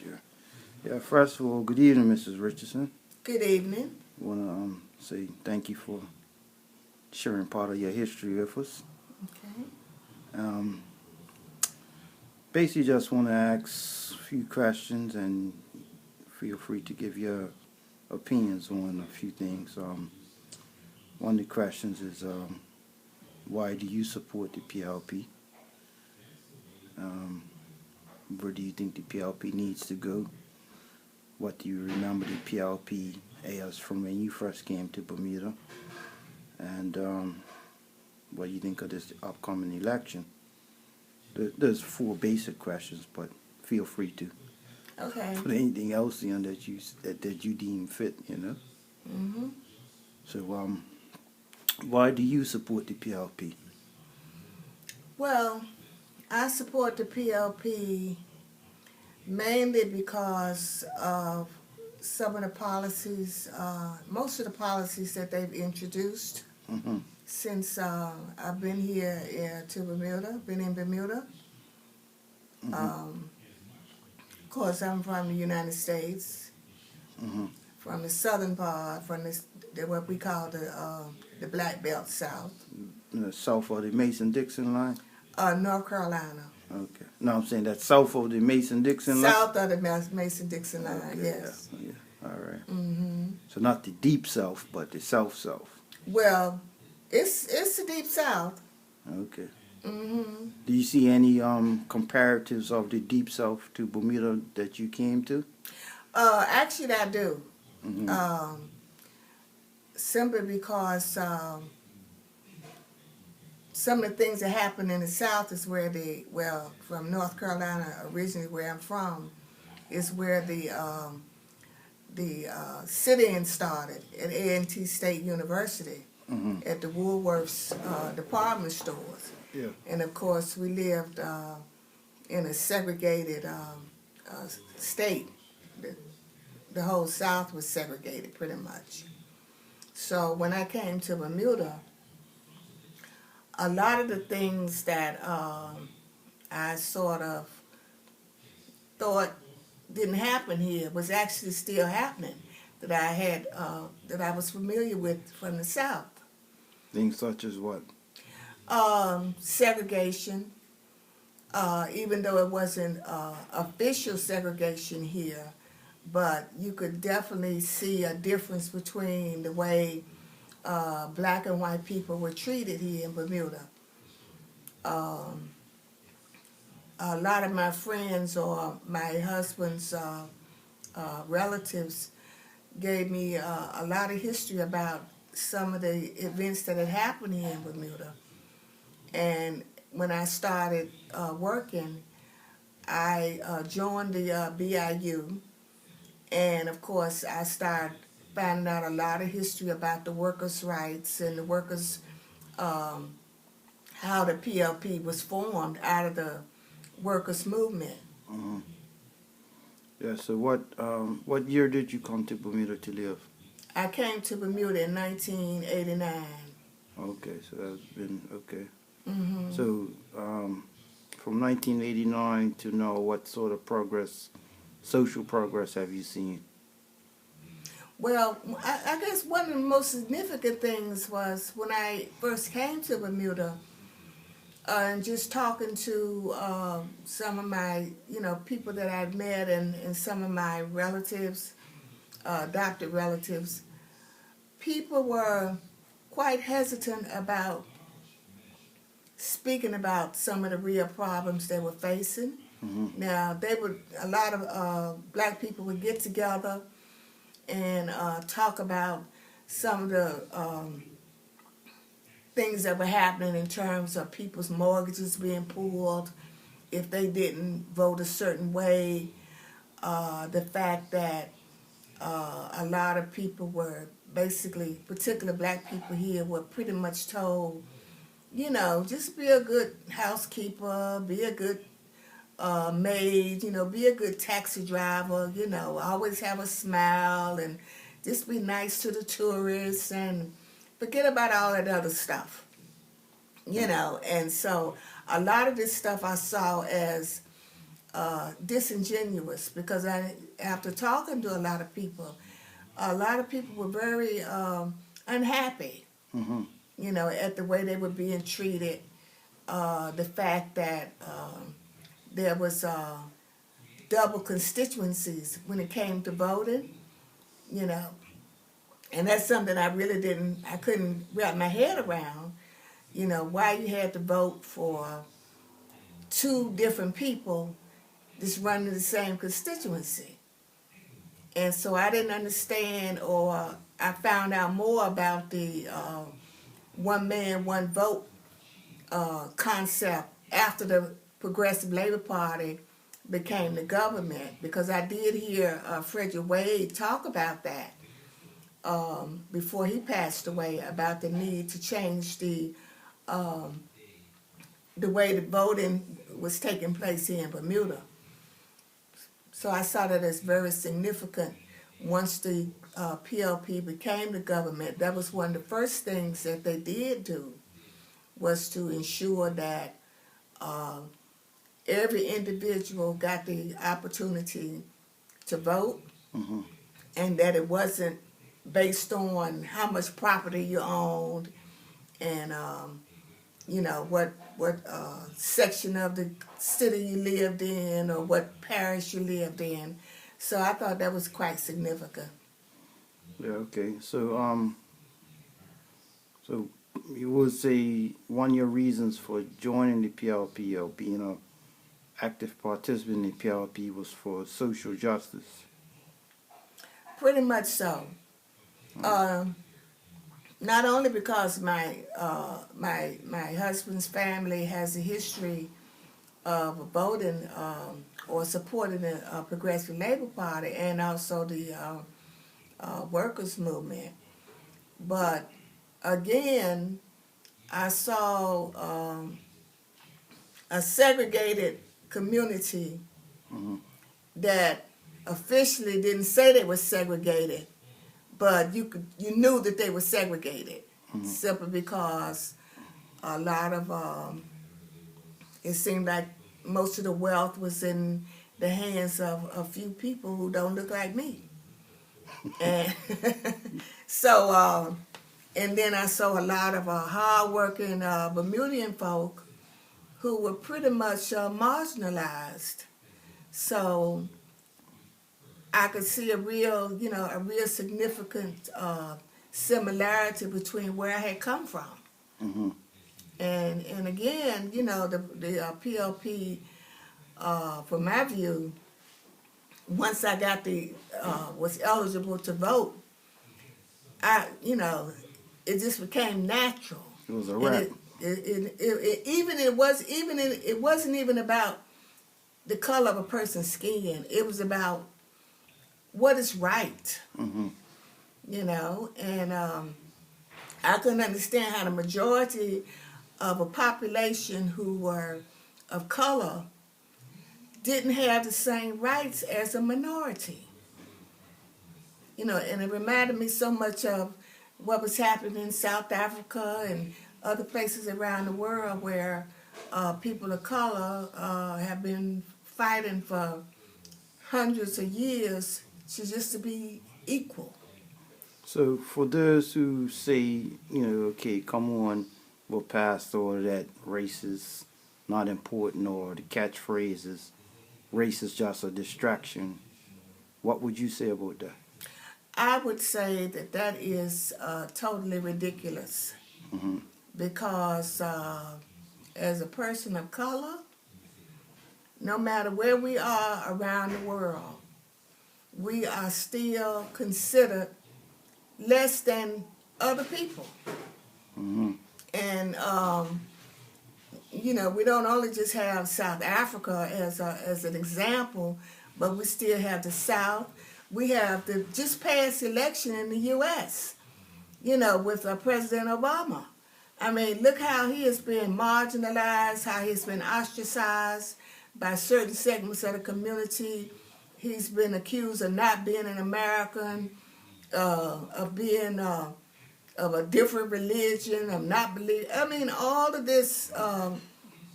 you. Yeah, first of all, good evening, Mrs. Richardson. Good evening. I want to say thank you for sharing part of your history with us. Okay. Um, Basically, just want to ask a few questions and feel free to give your opinions on a few things. One of the questions is why do you support the PLP? Where do you think the PLP needs to go? What do you remember the PLP as from when you first came to Bermuda? And what do you think of this upcoming election? There's four basic questions, but feel free to Okay. put anything else in that you deem fit. Mhm. So why do you support the PLP? Well, I support the PLP mainly because of some of the policies, most of the policies that they've introduced Mm-hmm. since I've been here to Bermuda, been in Bermuda. Mm-hmm. Of course, I'm from the United States, Mm-hmm. from the southern part, from what we call the Black Belt South, South of the Mason-Dixon line? North Carolina. Okay. No, I'm saying that's south of the Mason-Dixon line? South of the Mason-Dixon line, Okay, yes. Yeah. All right. Mm-hmm. So not the deep south, but the south-south. Well, it's the deep south. Okay. Mm-hmm. Do you see any comparatives of the deep south to Bermuda that you came to? Actually, I do. Mm-hmm. Simply because some of the things that happen in the South is where from North Carolina, originally where I'm from, is where the sit-in started at A&T State University Mm-hmm. at the Woolworths department stores. Yeah. And of course, we lived in a segregated state. The whole South was segregated pretty much. So when I came to Bermuda, a lot of the things that I sort of thought didn't happen here was actually still happening that I was familiar with from the South. Things such as what? Segregation, even though it wasn't official segregation here, but you could definitely see a difference between the way black and white people were treated here in Bermuda. A lot of my friends or my husband's relatives gave me a lot of history about some of the events that had happened here in Bermuda. And when I started working, I joined the BIU, and of course I started finding out a lot of history about the workers' rights and the workers, how the PLP was formed out of the workers' movement. Mm-hmm. Yeah. So what year did you come to Bermuda to live? I came to Bermuda in 1989. Okay. So that's been okay. Mm-hmm. So from 1989 to now, what sort of social progress have you seen? Well, I guess one of the most significant things was when I first came to Bermuda, and just talking to some of my, people that I'd met and some of my relatives, adopted relatives, people were quite hesitant about speaking about some of the real problems they were facing. Mm-hmm. Now, a lot of black people would get together and talk about some of the things that were happening in terms of people's mortgages being pulled if they didn't vote a certain way. The fact that a lot of people were basically, particularly black people here, were pretty much told, just be a good housekeeper, be a good maid, be a good taxi driver, always have a smile and just be nice to the tourists and forget about all that other stuff, And so a lot of this stuff I saw as disingenuous, because after talking to a lot of people were very unhappy, Mm-hmm. at the way they were being treated, the fact that there was double constituencies when it came to voting, you know, and that's something I couldn't wrap my head around, why you had to vote for two different people just running the same constituency. And so I didn't understand, or I found out more about the one man, one vote concept after the Progressive Labor Party became the government, because I did hear Frederick Wade talk about that before he passed away, about the need to change the way the voting was taking place here in Bermuda. So I saw that as very significant. Once the PLP became the government, that was one of the first things that they did do, was to ensure that every individual got the opportunity to vote, Mm-hmm. and that it wasn't based on how much property you owned and what section of the city you lived in, or what parish you lived in. So I thought that was quite significant. Yeah. Okay. So you would say one of your reasons for joining the PLP or being an active participant in the PLP was for social justice. Pretty much so. Not only because my husband's family has a history of voting or supporting the Progressive Labor Party, and also the workers' movement, but again, I saw a segregated community Mm-hmm. that officially didn't say they were segregated, but you knew that they were segregated, Mm-hmm. simply because a lot of it seemed like most of the wealth was in the hands of a few people who don't look like me, and so and then I saw a lot of hardworking Bermudian folk who were pretty much marginalized. So I could see a real significant similarity between where I had come from. Mm-hmm. And again, the PLP, from my view, once I got was eligible to vote, it just became natural. It was a And wrap. it wasn't even about the color of a person's skin. It was about what is right, Mm-hmm. and I couldn't understand how the majority of a population who were of color didn't have the same rights as a minority. And it reminded me so much of what was happening in South Africa and other places around the world where people of color have been fighting for hundreds of years to be equal. So for those who say, okay, come on, we're past all that, race is not important, or the catchphrases, race is just a distraction, what would you say about that? I would say that is totally ridiculous, Mm-hmm. because as a person of color, no matter where we are around the world, we are still considered less than other people. Mm-hmm. And we don't only just have South Africa as an example, but we still have the South. We have the just past election in the U.S., with President Obama. I mean, look how he has been marginalized, how he's been ostracized by certain segments of the community. He's been accused of not being an American, of being of a different religion, of not believing. I mean, all of this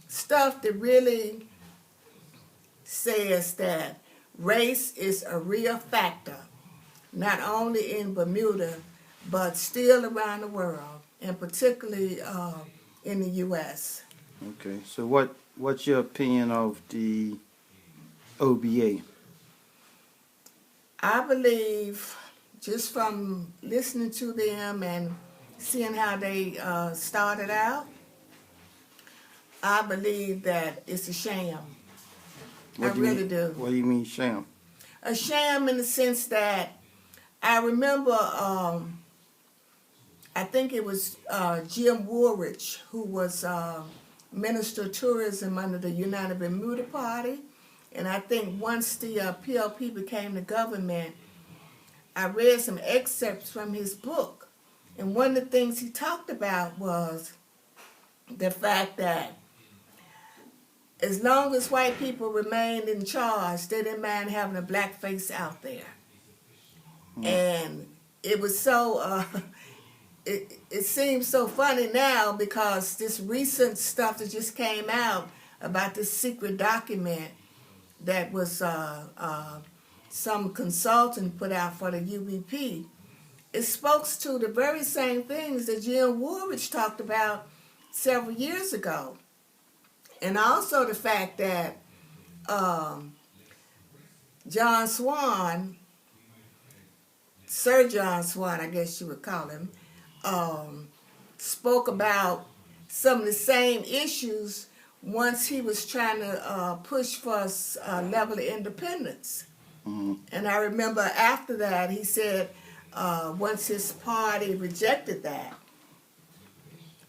stuff that really says that race is a real factor, not only in Bermuda, but still around the world, and particularly in the U.S. Okay, so what's your opinion of the OBA? I believe, just from listening to them and seeing how they started out, I believe that it's a sham. I really do. What do you mean sham? A sham in the sense that I remember, I think it was Jim Woolrich, who was Minister of Tourism under the United Bermuda Party. And I think once the PLP became the government, I read some excerpts from his book. And one of the things he talked about was the fact that as long as white people remained in charge, they didn't mind having a black face out there. And it was so, it seems so funny now because this recent stuff that just came out about this secret document that was some consultant put out for the UBP. It spoke to the very same things that Jim Woolrich talked about several years ago. And also the fact that John Swan, Sir John Swan, I guess you would call him, spoke about some of the same issues once he was trying to push for a level of independence. Mm-hmm. And I remember after that, he said once his party rejected that,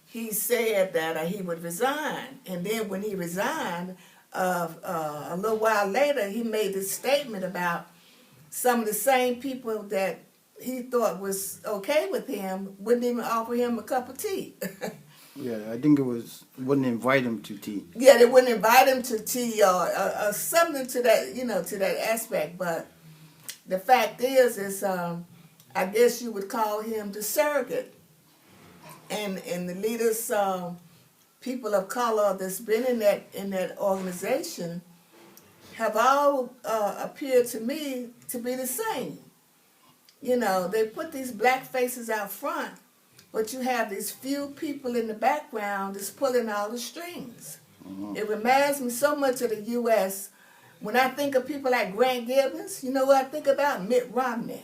he said that he would resign. And then when he resigned, a little while later, he made this statement about some of the same people that he thought was okay with him wouldn't even offer him a cup of tea. Yeah, I think wouldn't invite him to tea. Yeah, they wouldn't invite him to tea or something to that, to that aspect. But the fact is I guess you would call him the surrogate. And the leaders, people of color that's been in that organization have all appeared to me to be the same. They put these black faces out front, but you have these few people in the background that's pulling all the strings. Mm-hmm. It reminds me so much of the U.S. When I think of people like Grant Gibbons, you know what I think about? Mitt Romney.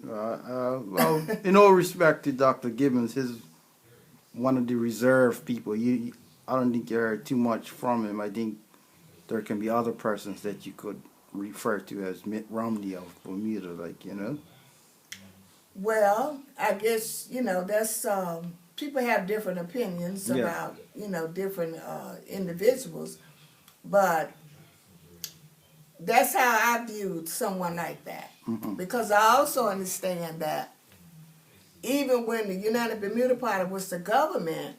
Well, in all respect to Dr. Gibbons, he's one of the reserved people. I don't think you heard too much from him. I think there can be other persons that you could refer to as Mitt Romney of Bermuda, Well, I guess, that's, people have different opinions about, different individuals, but that's how I viewed someone like that. Mm-hmm. Because I also understand that even when the United Bermuda Party was the government,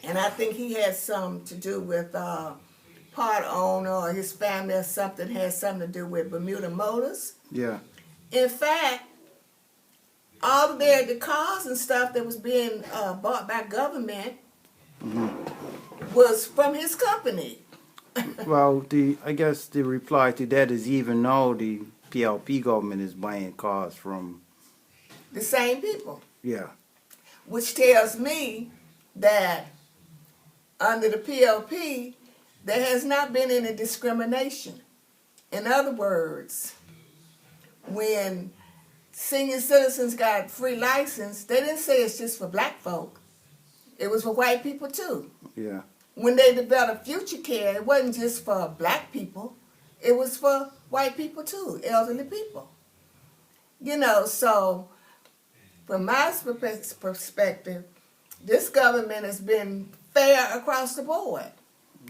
and I think he had something to do with part owner or his family or something had something to do with Bermuda Motors. Yeah. In fact, all of the cars and stuff that was being bought by government was from his company. Well, I guess the reply to that is even though the PLP government is buying cars from the same people. Yeah. Which tells me that under the PLP, there has not been any discrimination. In other words, when senior citizens got free license, they didn't say it's just for black folk. It was for white people too. Yeah. When they developed Future Care, it wasn't just for black people. It was for white people too, elderly people. So from my perspective, this government has been fair across the board.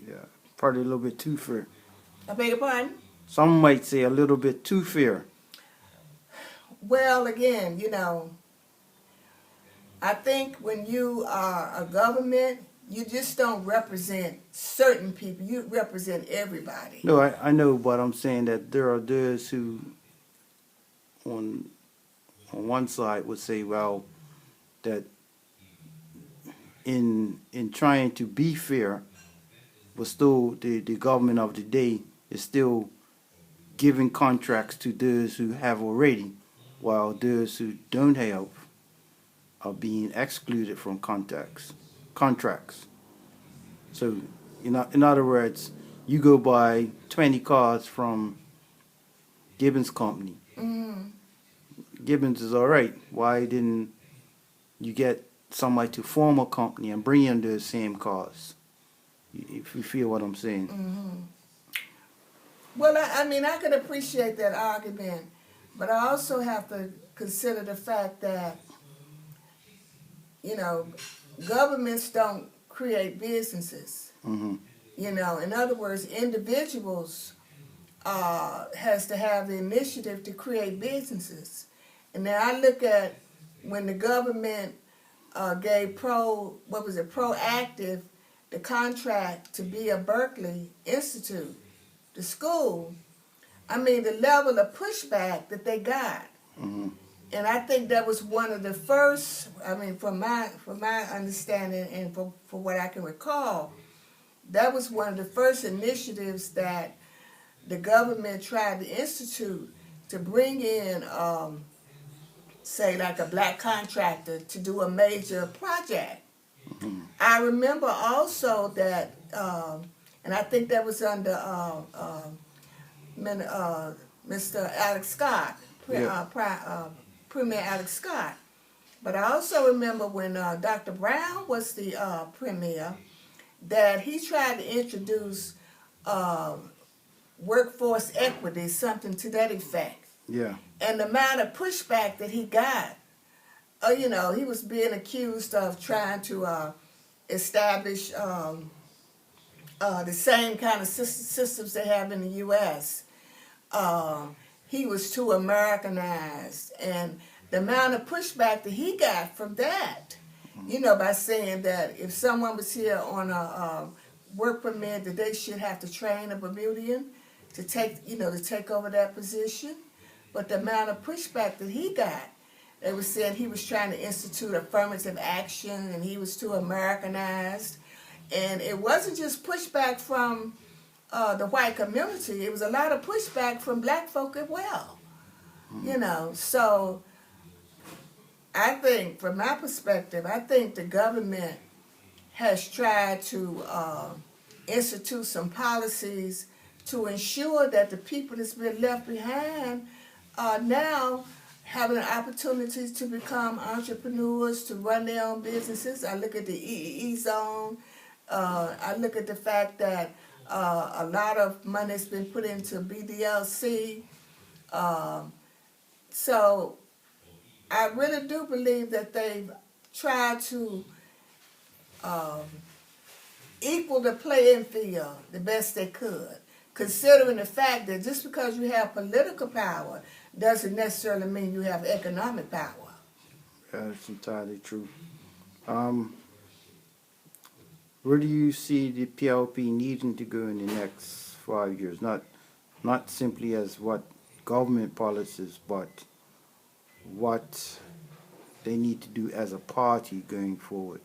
Yeah, probably a little bit too fair. I beg your pardon? Some might say a little bit too fair. Well, again, I think when you are a government, you just don't represent certain people. You represent everybody. No, I know, but I'm saying that there are those who, on one side, would say, well, that in trying to be fair, but still the government of the day is still giving contracts to those who have already, while those who don't have are being excluded from contracts. So, in other words, you go buy 20 cars from Gibbons Company. Mm-hmm. Gibbons is all right. Why didn't you get somebody to form a company and bring in those same cars? If you feel what I'm saying. Mm-hmm. Well, I mean, I could appreciate that argument, but I also have to consider the fact that, you know, governments don't create businesses. Mm-hmm. You know, in other words, individuals has to have the initiative to create businesses. And now I look at when the government gave Proactive the contract to be a Berkeley Institute, the school. I mean, the level of pushback that they got. Mm-hmm. And I think that was one of the first, I mean, from my understanding and for what I can recall, that was one of the first initiatives that the government tried to institute to bring in, say, like a black contractor to do a major project. Mm-hmm. I remember also that, and I think that was under Mr. Alex Scott, Premier Alex Scott. But I also remember when Dr. Brown was the premier, that he tried to introduce workforce equity, something to that effect. Yeah. And the amount of pushback that he got, you know, he was being accused of trying to establish the same kind of systems they have in the U.S. He was too Americanized, and the amount of pushback that he got from that, you know, by saying that if someone was here on a work permit, that they should have to train a Bermudian to take over that position. But the amount of pushback that he got, they were saying he was trying to institute affirmative action and he was too Americanized. And it wasn't just pushback from the white community, it was a lot of pushback from black folk as well. You know, so I think, from my perspective, I think the government has tried to institute some policies to ensure that the people that's been left behind are now having opportunities to become entrepreneurs, to run their own businesses. I look at the EEE zone. I look at the fact that a lot of money has been put into BDLC. So I really do believe that they've tried to equal the playing field the best they could, considering the fact that just because you have political power doesn't necessarily mean you have economic power. That's entirely true. Where do you see the PLP needing to go in the next 5 years? Not simply as what government policies, but what they need to do as a party going forward.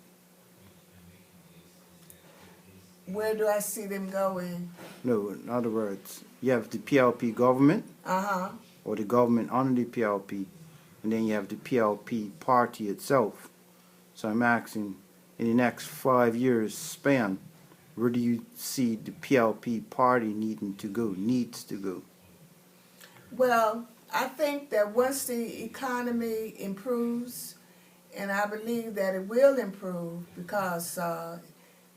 Where do I see them going? No, in other words, you have the PLP government, or the government under the PLP, and then you have the PLP party itself. So I'm asking, in the next 5 years span, where do you see the PLP party needs to go? Well, I think that once the economy improves, and I believe that it will improve because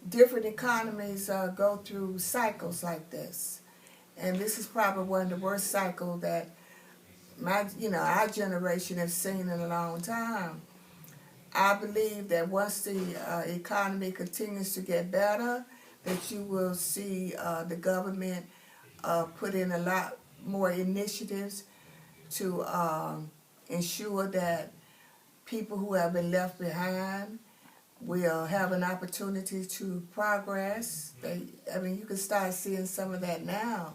different economies go through cycles like this. And this is probably one of the worst cycles that our generation has seen in a long time. I believe that once the economy continues to get better, that you will see the government put in a lot more initiatives to ensure that people who have been left behind will have an opportunity to progress. You can start seeing some of that now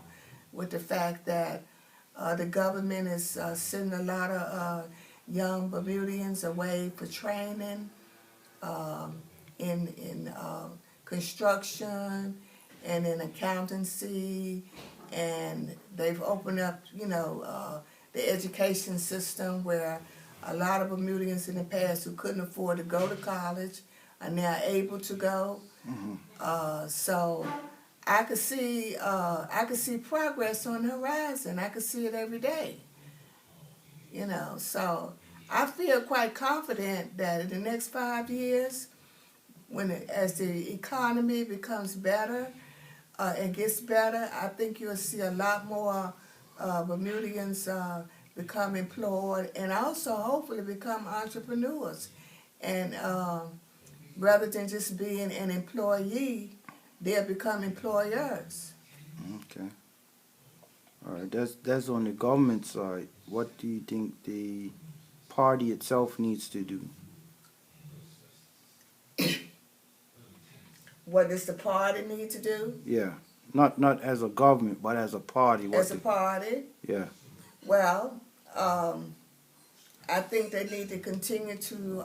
with the fact that the government is sending a lot of young Bermudians away for training in construction and in accountancy and they've opened up, the education system where a lot of Bermudians in the past who couldn't afford to go to college are now able to go. So I could see progress on the horizon. I could see it every day. So I feel quite confident that in the next 5 years, as the economy becomes better and gets better, I think you'll see a lot more Bermudians become employed and also hopefully become entrepreneurs. And rather than just being an employee, they'll become employers. Okay. All right. That's on the government side. What do you think the party itself needs to do? What does the party need to do? Yeah. Not as a government, but as a party. As a party? Yeah. Well, I think they need to continue to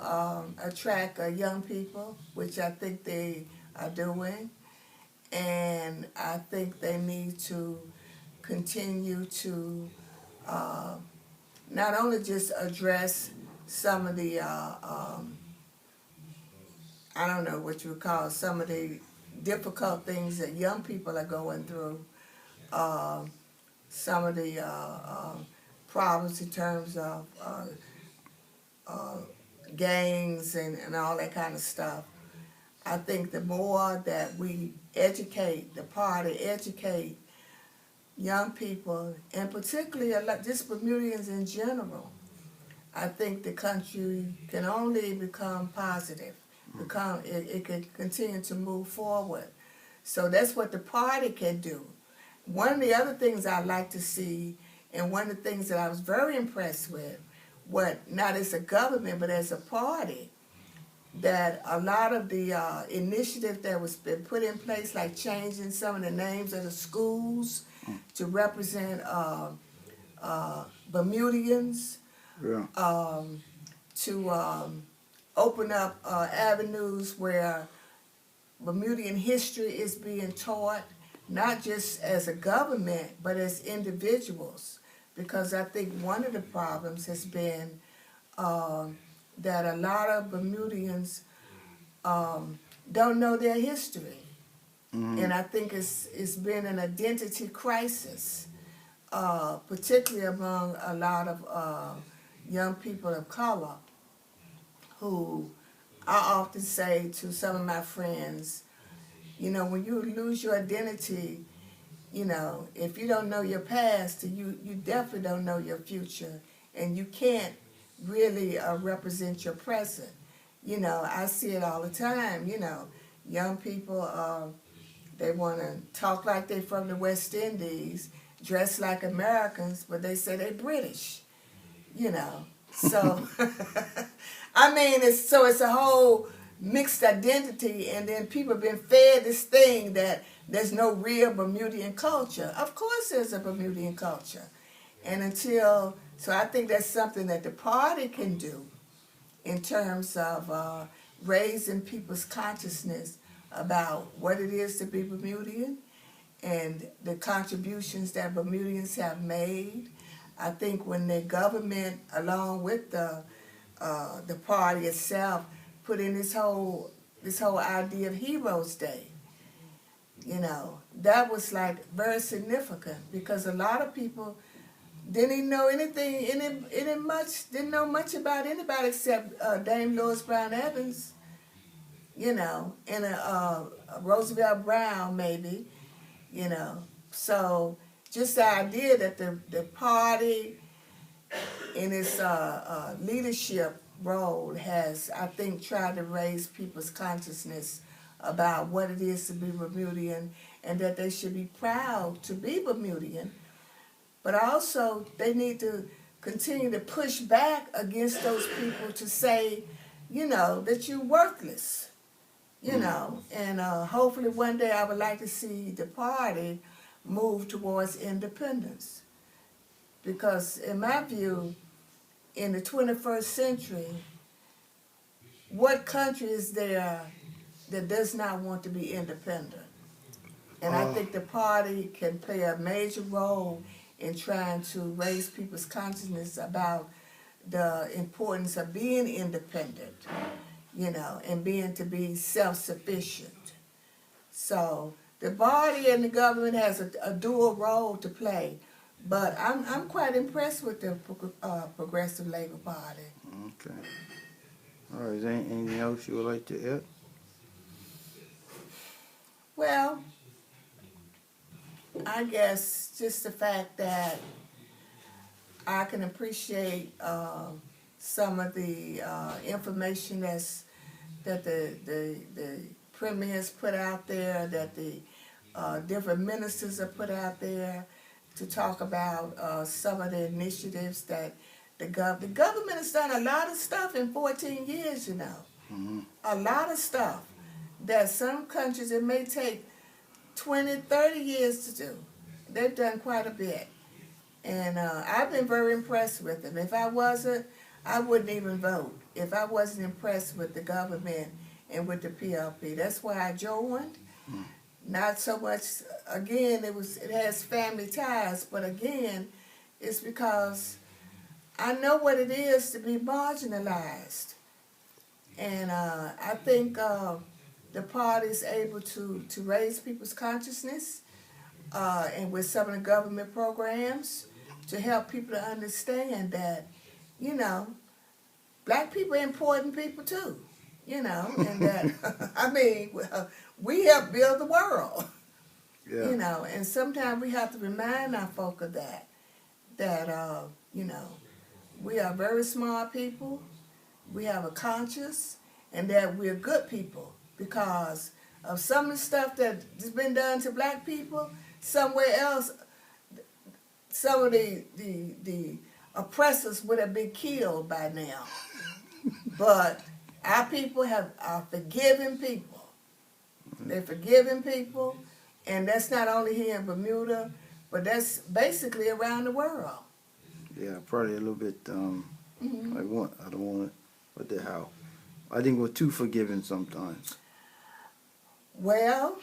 attract young people, which I think they are doing. And I think they need to continue to not only just address some of the, I don't know what you would call some of the difficult things that young people are going through, some of the problems in terms of gangs and all that kind of stuff. I think the more that we educate, the party educate young people, and particularly just Bermudians in general, I think the country can only become positive. It can continue to move forward. So that's what the party can do. One of the other things I like to see, and one of the things that I was very impressed with, not as a government but as a party, that a lot of the initiative that was been put in place, like changing some of the names of the schools to represent Bermudians, to open up avenues where Bermudian history is being taught, not just as a government, but as individuals. Because I think one of the problems has been that a lot of Bermudians don't know their history. And I think it's been an identity crisis, particularly among a lot of young people of color, who I often say to some of my friends, when you lose your identity, if you don't know your past, you definitely don't know your future, and you can't really represent your present. I see it all the time. Young people, they want to talk like they're from the West Indies, dress like Americans, but they say they're British. So I mean, it's a whole mixed identity, and then people have been fed this thing that there's no real Bermudian culture. Of course there's a Bermudian culture. And so I think that's something that the party can do in terms of raising people's consciousness about what it is to be Bermudian and the contributions that Bermudians have made. I think when the government, along with the party itself, put in this whole idea of Heroes Day, that was like very significant, because a lot of people didn't know anything, didn't know much about anybody except Dame Lois Brown Evans, and Roosevelt Brown maybe, So just the idea that the party in its leadership role has, I think, tried to raise people's consciousness about what it is to be Bermudian, and that they should be proud to be Bermudian. But also, they need to continue to push back against those people to say, that you're worthless, And hopefully one day I would like to see the party move towards independence. Because in my view, in the 21st century, what country is there that does not want to be independent? And I think the party can play a major role in trying to raise people's consciousness about the importance of being independent, you know, and being to be self-sufficient. So the body and the government has a dual role to play, but I'm quite impressed with the Progressive Labor Party. Okay. All right. Is there anything else you would like to add? Well, I guess just the fact that I can appreciate some of the information that the premiers put out there, that the different ministers have put out there to talk about some of the initiatives that the government has done a lot of stuff in 14 years, you know. Mm-hmm. A lot of stuff that some countries it may take 20, 30 years to do. They've done quite a bit. And I've been very impressed with them. If I wasn't, I wouldn't even vote. If I wasn't impressed with the government and with the PLP. That's why I joined. Mm. Not so much, again, it has family ties, but again, it's because I know what it is to be marginalized. And I think the party is able to raise people's consciousness and with some of the government programs to help people to understand that, you know, black people are important people too, you know, and that, I mean, we help build the world, Yeah. you know, and sometimes we have to remind our folk of that, you know, we are very smart people, we have a conscience, and that we're good people because of some of the stuff that's been done to black people somewhere else. Some of the oppressors would have been killed by now. But our people are forgiving people. They're forgiving people, and that's not only here in Bermuda, but that's basically around the world. Yeah, probably a little bit. Mm-hmm. I don't want it. What the hell? I think we're too forgiving sometimes. Well,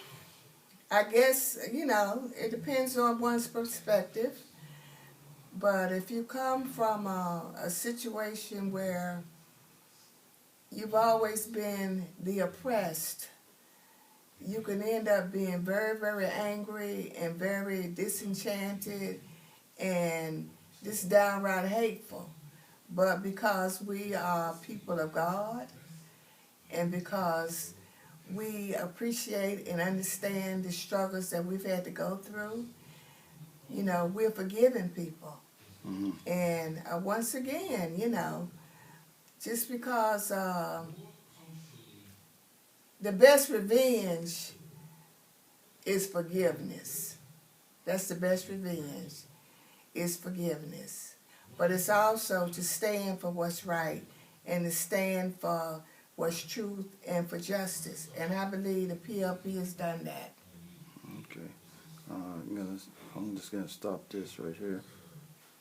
I guess, you know, it depends on one's perspective. But if you come from a situation where you've always been the oppressed, you can end up being very, very angry and very disenchanted and just downright hateful. But because we are people of God and because we appreciate and understand the struggles that we've had to go through, you know, we're forgiving people. Mm-hmm. And once again, you know, just because the best revenge is forgiveness. That's the best revenge, is forgiveness. But it's also to stand for what's right and to stand for what's truth and for justice. And I believe the PLP has done that. Okay. I'm just gonna stop this right here.